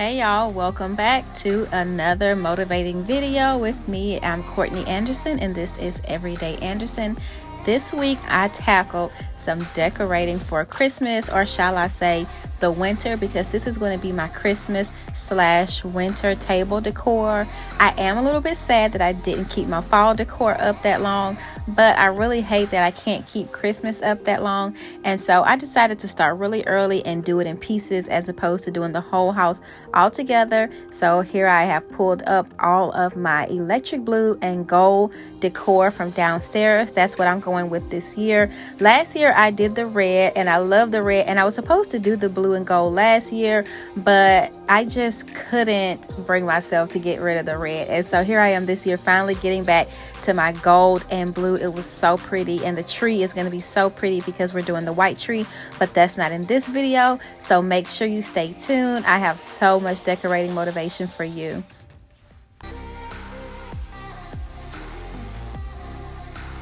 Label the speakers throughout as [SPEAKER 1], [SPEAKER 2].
[SPEAKER 1] Hey y'all, welcome back to another motivating video with me. I'm Courtney Anderson and this is Everyday Anderson. This week I tackled some decorating for Christmas, or shall I say the winter, because this is going to be my Christmas / winter table decor. I am a little bit sad that I didn't keep my fall decor up that long, but I really hate that I can't keep Christmas up that long, and so I decided to start really early and do it in pieces as opposed to doing the whole house all together. So here I have pulled up all of my electric blue and gold decor from downstairs. That's what I'm going with this year. Last year I did the red and I love the red, and I was supposed to do the blue and gold last year, but I just couldn't bring myself to get rid of the red. And so here I am this year finally getting back to my gold and blue. It was so pretty, and the tree is going to be so pretty because we're doing the white tree, but that's not in this video, so make sure you stay tuned. I have so much decorating motivation for you.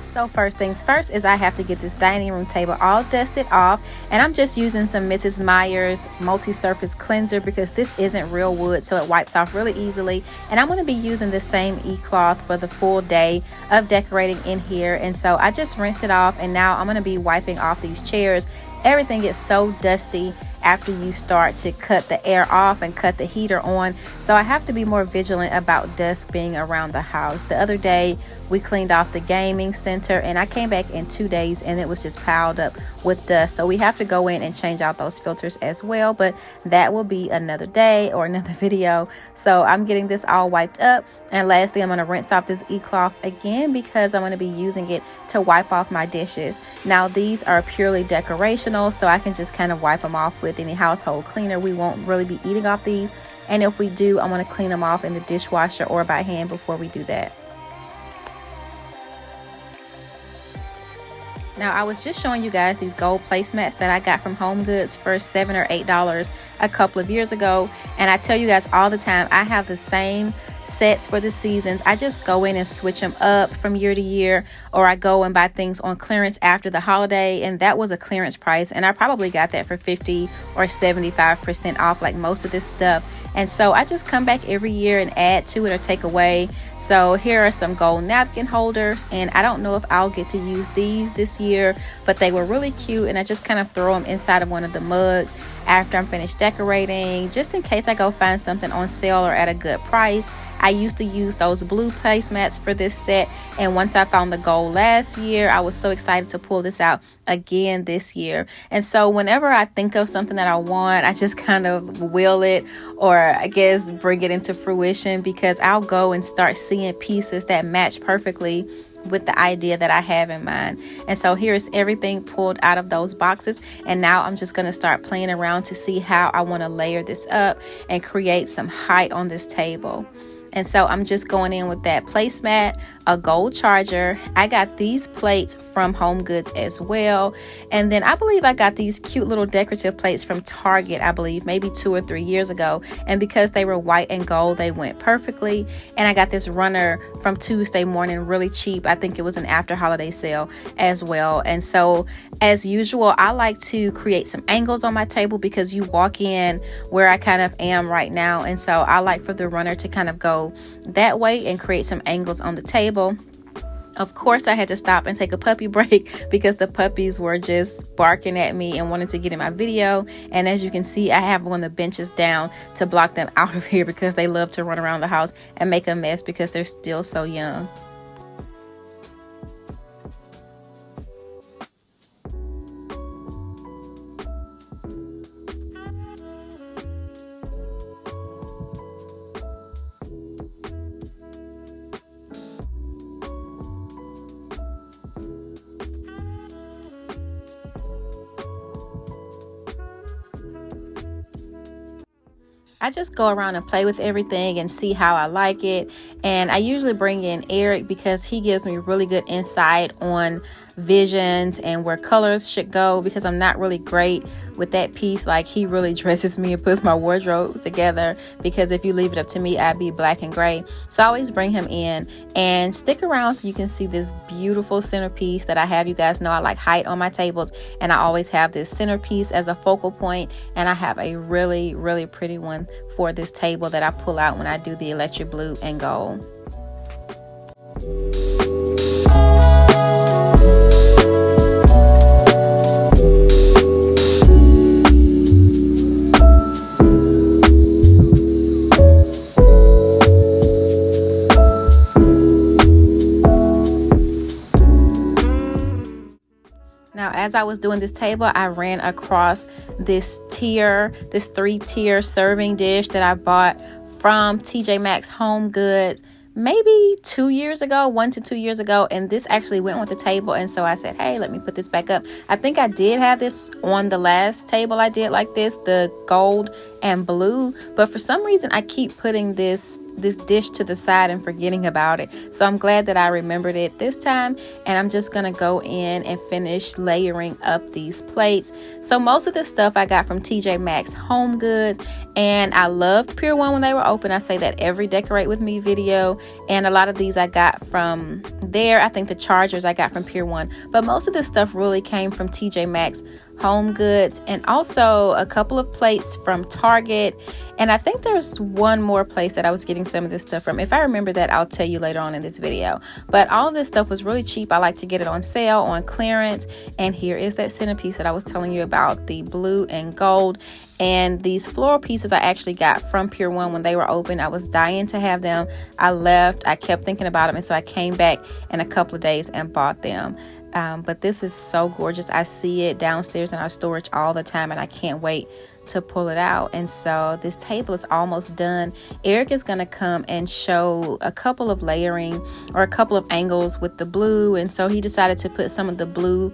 [SPEAKER 1] So first things first is I have to get this dining room table all dusted off, and I'm just using some Mrs. Meyer's multi-surface cleanser because this isn't real wood, so it wipes off really easily. And I'm going to be using the same e-cloth for the full day of decorating in here, and so I just rinsed it off, and now I'm going to be wiping off these chairs. Everything gets so dusty after you start to cut the air off and cut the heater on, so I have to be more vigilant about dust being around the house. The other day we cleaned off the gaming center, and I came back in 2 days and it was just piled up with dust, so we have to go in and change out those filters as well, but that will be another day or another video. So I'm getting this all wiped up, and lastly I'm going to rinse off this e-cloth again because I'm going to be using it to wipe off my dishes. Now these are purely decorational, so I can just kind of wipe them off with any household cleaner. We won't really be eating off these, and if we do, I'm going to clean them off in the dishwasher or by hand before we do that. Now I was just showing you guys these gold placemats that I got from Home Goods for $7 or $8 a couple of years ago, and I tell you guys all the time I have the same sets for the seasons. I just go in and switch them up from year to year, or I go and buy things on clearance after the holiday, and that was a clearance price, and I probably got that for 50 or 75% off like most of this stuff. And so I just come back every year and add to it or take away. So here are some gold napkin holders, and I don't know if I'll get to use these this year, but they were really cute, and I just kind of throw them inside of one of the mugs after I'm finished decorating, just in case I go find something on sale or at a good price. I used to use those blue placemats for this set, and once I found the gold last year, I was so excited to pull this out again this year. And so whenever I think of something that I want, I just kind of will it, or I guess bring it into fruition, because I'll go and start seeing pieces that match perfectly with the idea that I have in mind. And so here's everything pulled out of those boxes, and now I'm just going to start playing around to see how I want to layer this up and create some height on this table. And so I'm just going in with that placemat, a gold charger. I got these plates from Home Goods as well. And then I believe I got these cute little decorative plates from Target, I believe maybe 2 or 3 years ago. And because they were white and gold, they went perfectly. And I got this runner from Tuesday Morning, really cheap. I think it was an after holiday sale as well. And so as usual, I like to create some angles on my table because you walk in where I kind of am right now. And so I like for the runner to kind of go that way and create some angles on the table. Of course, I had to stop and take a puppy break because the puppies were just barking at me and wanted to get in my video. And as you can see, I have one of the benches down to block them out of here because they love to run around the house and make a mess because they're still so young. I just go around and play with everything and see how I like it. And I usually bring in Eric because he gives me really good insight on visions and where colors should go, because I'm not really great with that piece. Like, he really dresses me and puts my wardrobe together, because if you leave it up to me, I'd be black and gray. So I always bring him in. And stick around so you can see this beautiful centerpiece that I have. You guys know I like height on my tables, and I always have this centerpiece as a focal point, and I have a really pretty one for this table that I pull out when I do the electric blue and gold. Now, as I was doing this table, I ran across this 3-tier serving dish that I bought from TJ Maxx Home Goods maybe 2 years ago, 1 to 2 years ago, and this actually went with the table. And so I said, hey, let me put this back up. I think I did have this on the last table I did like this, the gold and blue, but for some reason I keep putting this dish to the side and forgetting about it. So I'm glad that I remembered it this time, and I'm just gonna go in and finish layering up these plates. So most of this stuff I got from TJ Maxx Home Goods, and I loved Pier 1 when they were open. I say that every Decorate With Me video, and a lot of these I got from there. I think the chargers I got from Pier 1, but most of this stuff really came from TJ Maxx Home Goods, and also a couple of plates from Target, and I think there's one more place that I was getting some of this stuff from. If I remember that, I'll tell you later on in this video. But all of this stuff was really cheap. I like to get it on sale, on clearance. And here is that centerpiece that I was telling you about, the blue and gold. And these floral pieces I actually got from Pier 1 when they were open. I was dying to have them. I left, I kept thinking about them, and so I came back in a couple of days and bought them. But this is so gorgeous. I see it downstairs in our storage all the time, and I can't wait to pull it out. And so this table is almost done. Eric is going to come and show a couple of layering or a couple of angles with the blue, and so he decided to put some of the blue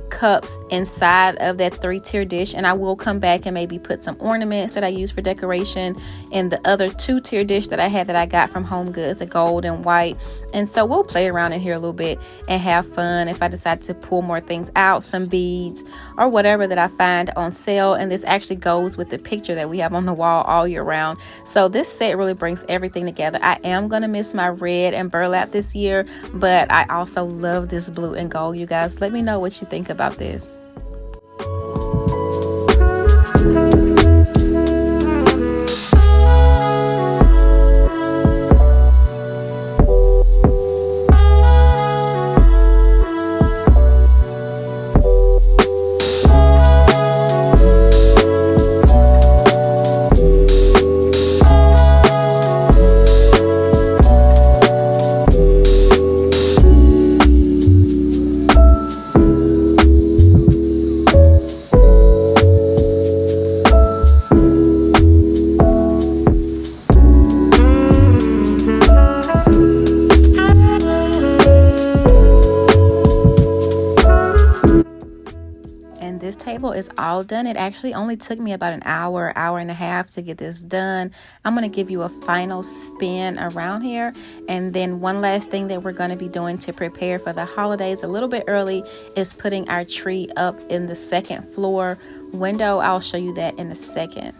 [SPEAKER 1] cups inside of that 3-tier dish, and I will come back and maybe put some ornaments that I use for decoration in the other 2-tier dish that I had that I got from Home Goods, the gold and white. And so we'll play around in here a little bit and have fun if I decide to pull more things out, some beads or whatever that I find on sale. And this actually goes with the picture that we have on the wall all year round. So this set really brings everything together. I am going to miss my red and burlap this year, but I also love this blue and gold. You guys, let me know what you think about this. This table is all done. It actually only took me about an hour and a half to get this done. I'm going to give you a final spin around here, and then one last thing that we're going to be doing to prepare for the holidays a little bit early is putting our tree up in the second floor window. I'll show you that in a second.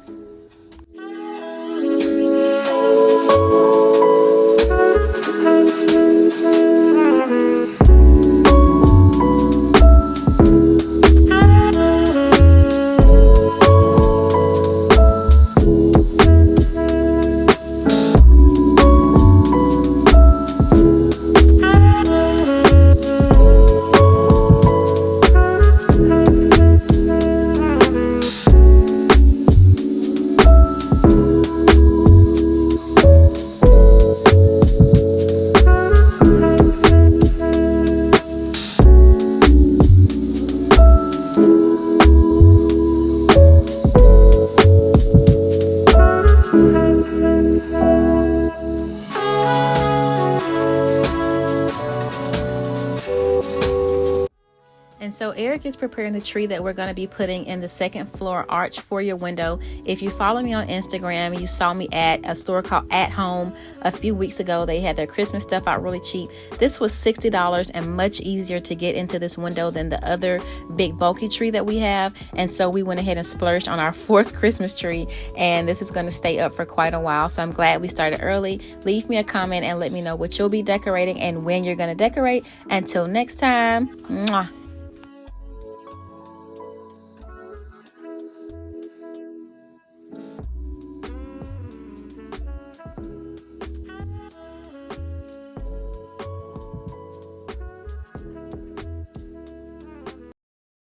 [SPEAKER 1] And so Eric is preparing the tree that we're going to be putting in the second floor arch for your window. If you follow me on Instagram, you saw me at a store called At Home a few weeks ago. They had their Christmas stuff out really cheap. This was $60 and much easier to get into this window than the other big bulky tree that we have. And so we went ahead and splurged on our 4th Christmas tree, and this is going to stay up for quite a while. So I'm glad we started early. Leave me a comment and let me know what you'll be decorating and when you're going to decorate. Until next time, mwah.